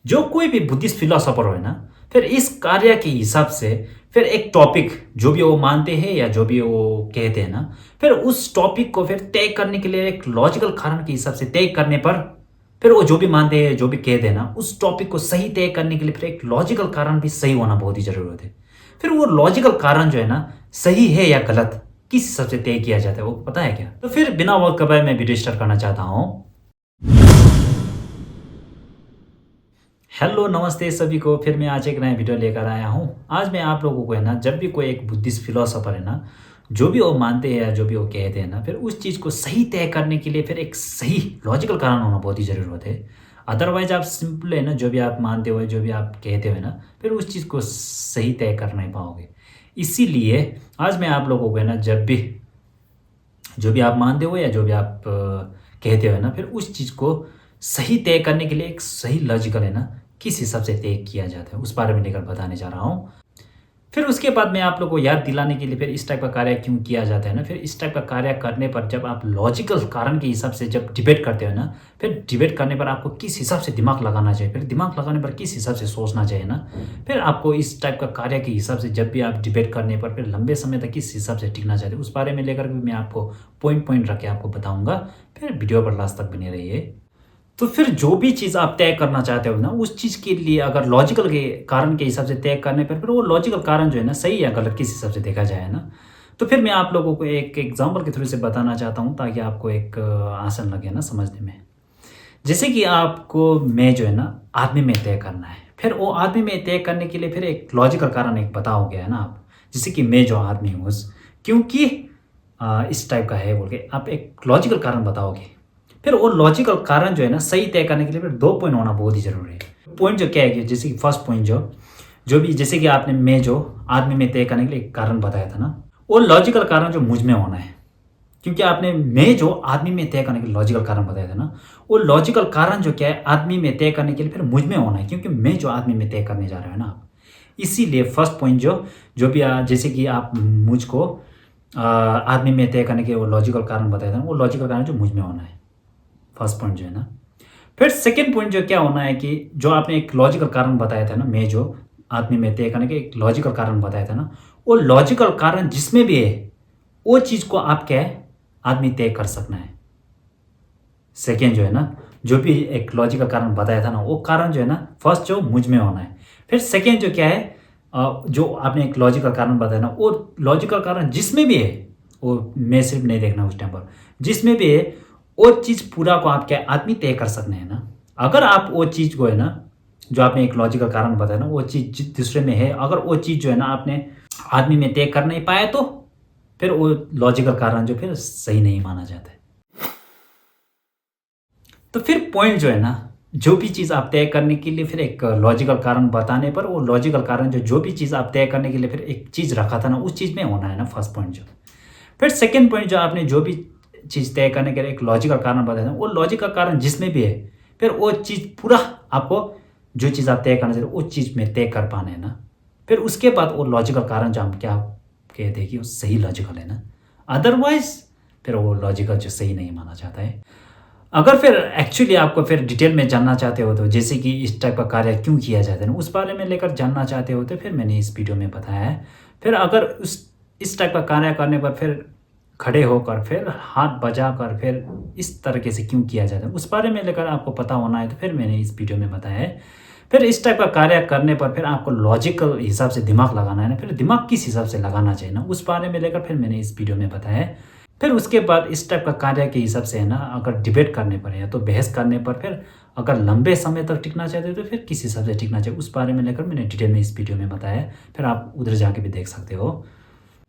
जो कोई भी बुद्धिस्ट फिलोसोफर हो ना, फिर इस कार्य के हिसाब से फिर एक टॉपिक जो भी वो मानते हैं या जो भी वो कहते हैं ना, फिर उस टॉपिक को फिर तय करने के लिए एक लॉजिकल कारण के हिसाब से तय करने पर फिर वो जो भी मानते हैं जो भी कहते हैं ना, उस टॉपिक को सही तय करने के लिए फिर एक लॉजिकल कारण भी सही होना बहुत ही जरूरत है। फिर वो लॉजिकल कारण जो है ना, सही है या गलत, किस हिसाब से तय किया जाता है वो पता है क्या? तो फिर बिना वक्त गवाए मैं वीडियो स्टार्ट करना चाहता हूँ। हेलो नमस्ते सभी को, फिर मैं आज एक नया वीडियो लेकर आया हूँ। आज मैं आप लोगों को है ना, जब भी कोई एक बुद्धिस्ट फिलोसोफर है ना, जो भी वो मानते हैं या जो भी वो कहते हैं ना, फिर उस चीज़ को सही तय करने के लिए फिर एक सही लॉजिकल कारण होना बहुत ही ज़रूरत है। अदरवाइज आप सिंपल है ना, जो भी आप मानते हो जो भी आप कहते हो ना, फिर उस चीज़ को सही तय कर नहीं पाओगे। इसीलिए आज मैं आप लोगों को है ना, जब भी जो भी आप मानते हो या जो भी आप कहते हो ना, फिर उस चीज़ को सही तय करने के लिए एक सही लॉजिकल है ना, किस हिसाब से तय किया जाता है उस बारे में लेकर बताने जा रहा हूँ। फिर उसके बाद मैं आप लोगों को याद दिलाने के लिए फिर इस टाइप का कार्य क्यों किया जाता है ना, फिर इस टाइप का कार्य करने पर जब आप लॉजिकल कारण के हिसाब से जब डिबेट करते हो ना, फिर डिबेट करने पर आपको किस हिसाब से दिमाग लगाना चाहिए, फिर दिमाग लगाने पर किस हिसाब से सोचना चाहिए ना, फिर आपको इस टाइप का कार्य के हिसाब से जब भी आप डिबेट करने पर फिर लंबे समय तक किस हिसाब से टिकना चाहिए उस बारे में लेकर भी मैं आपको पॉइंट पॉइंट रख के आपको बताऊंगा। फिर वीडियो पर लास्ट तक बने रहिए। तो फिर जो भी चीज़ आप तय करना चाहते हो ना, उस चीज़ के लिए अगर लॉजिकल के कारण के हिसाब से तय करने पर फिर वो लॉजिकल कारण जो है ना, सही या गलत किस हिसाब से देखा जाए ना। तो फिर मैं आप लोगों को एक एग्जांपल के थ्रू से बताना चाहता हूँ ताकि आपको एक आसान लगे ना समझने में। जैसे कि आपको मैं जो है ना, आदमी में तय करना है, फिर वो आदमी में तय करने के लिए फिर एक लॉजिकल कारण एक बताओगे है ना आप। जैसे कि मैं जो आदमी हूँ क्योंकि इस टाइप का है बोल के आप एक लॉजिकल कारण बताओगे। फिर वो लॉजिकल कारण जो है ना, सही तय करने के लिए फिर दो पॉइंट होना बहुत ही जरूरी है। पॉइंट जो क्या है कि जैसे कि फर्स्ट पॉइंट जो जो भी जैसे कि आपने मैं जो आदमी में तय करने के लिए एक कारण बताया था ना, वो लॉजिकल कारण जो मुझ में होना है। क्योंकि आपने मैं जो आदमी में तय करने के लिए लॉजिकल कारण बताया था ना, वो लॉजिकल कारण जो क्या है आदमी में तय करने के लिए फिर मुझ में होना है, क्योंकि मैं जो आदमी में तय करने जा रहा है ना आप। इसीलिए फर्स्ट पॉइंट जो जो भी जैसे कि आप मुझको आदमी में तय करने के वो लॉजिकल कारण बताया था ना, वो लॉजिकल कारण जो मुझ में होना है, फर्स्ट पॉइंट जो है ना। फिर सेकेंड पॉइंट जो क्या होना है कि जो आपने एक लॉजिकल कारण बताया था ना, मैं जो आदमी में तय करने के एक लॉजिकल कारण बताया था ना, वो लॉजिकल कारण जिसमें भी है वो चीज़ को आप क्या है आदमी तय कर सकना है। सेकेंड जो है ना, जो भी एक लॉजिकल कारण बताया था ना, वो कारण जो है ना, फर्स्ट जो मुझ में होना है। फिर सेकेंड जो क्या है जो आपने एक लॉजिकल कारण बताया ना, वो लॉजिकल कारण जिसमें भी है, वो मैं सिर्फ नहीं देखना उस टाइम पर, जिसमें भी है वो चीज़ पूरा को आप क्या आदमी तय कर सकते हैं ना। अगर आप वो चीज़ को है ना, जो आपने एक लॉजिकल कारण बताया ना, वो चीज़ दूसरे में है, अगर वो चीज़ जो है ना आपने आदमी में तय कर नहीं पाया, तो फिर वो लॉजिकल कारण जो फिर सही नहीं माना जाता है। तो फिर पॉइंट जो है ना, जो भी चीज़ आप तय करने के लिए फिर एक लॉजिकल कारण बताने पर वो लॉजिकल कारण जो जो भी चीज़ आप तय करने के लिए फिर एक चीज़ रखा था ना, उस चीज़ में होना है ना, फर्स्ट पॉइंट जो। फिर सेकेंड पॉइंट जो आपने जो भी चीज़ तय करने के लिए एक लॉजिकल कारण बताया था, वो लॉजिकल कारण जिसमें भी है, फिर वो चीज़ पूरा आपको जो चीज़ आप तय करना चाहिए उस चीज़ में तय कर पाना है ना। फिर उसके बाद वो लॉजिकल कारण जो हम क्या कहते हैं कि वो सही लॉजिकल है ना। अदरवाइज फिर वो लॉजिकल जो सही नहीं माना जाता है। अगर फिर एक्चुअली आपको फिर डिटेल में जानना चाहते हो, तो जैसे कि इस टाइप का कार्य क्यों किया जाता है ना, उस बारे में लेकर जानना चाहते हो, तो फिर मैंने इस वीडियो में बताया है। फिर अगर उस इस टाइप का कार्य करने पर फिर खड़े होकर फिर हाथ बजाकर फिर इस तरीके से क्यों किया जाता है उस बारे में लेकर आपको पता होना है, तो फिर मैंने इस वीडियो में बताया है। फिर इस टाइप का कार्य करने पर फिर आपको लॉजिकल हिसाब से दिमाग लगाना है ना, फिर दिमाग किस हिसाब से लगाना चाहिए ना, उस बारे में लेकर फिर मैंने इस वीडियो में बताया है। फिर उसके बाद इस टाइप का कार्य के हिसाब से है ना, अगर डिबेट करने पर या तो बहस करने पर फिर अगर लंबे समय तक टिकना चाहते हो तो फिर किस हिसाब से टिकना चाहिए उस बारे में लेकर मैंने डिटेल में इस वीडियो में बताया है। फिर आप उधर जाके भी देख सकते हो।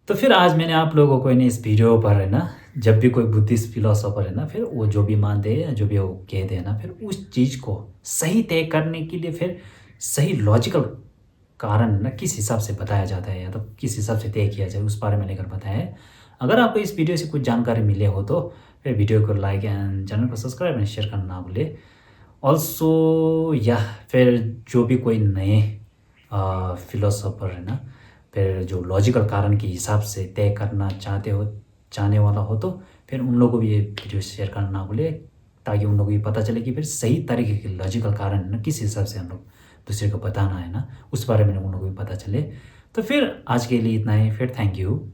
तो फिर आज मैंने आप लोगों को इस वीडियो पर है ना, जब भी कोई बुद्धिस्ट फिलोसोफर है ना, फिर वो जो भी मानते हैं जो भी वो कहते हैं ना, फिर उस चीज़ को सही तय करने के लिए फिर सही लॉजिकल कारण ना किस हिसाब से बताया जाता है या तो किस हिसाब से तय किया जाए उस बारे में लेकर बताया है। अगर आपको इस वीडियो से कुछ जानकारी मिले हो तो फिर वीडियो को लाइक एंड चैनल को सब्सक्राइब एंड शेयर करना ना भूले। ऑल्सो या फिर जो भी कोई नए फिलोसोफर है ना, फिर जो लॉजिकल कारण के हिसाब से तय करना चाहते हो चाहने वाला हो, तो फिर उन लोगों को भी ये वीडियो शेयर करना ना भूले ताकि उन लोगों को ये पता चले कि फिर सही तरीके के लॉजिकल कारण है ना किस हिसाब से हम लोग दूसरे को बताना है ना, उस बारे में उन लोगों को भी पता चले। तो फिर आज के लिए इतना ही, फिर थैंक यू।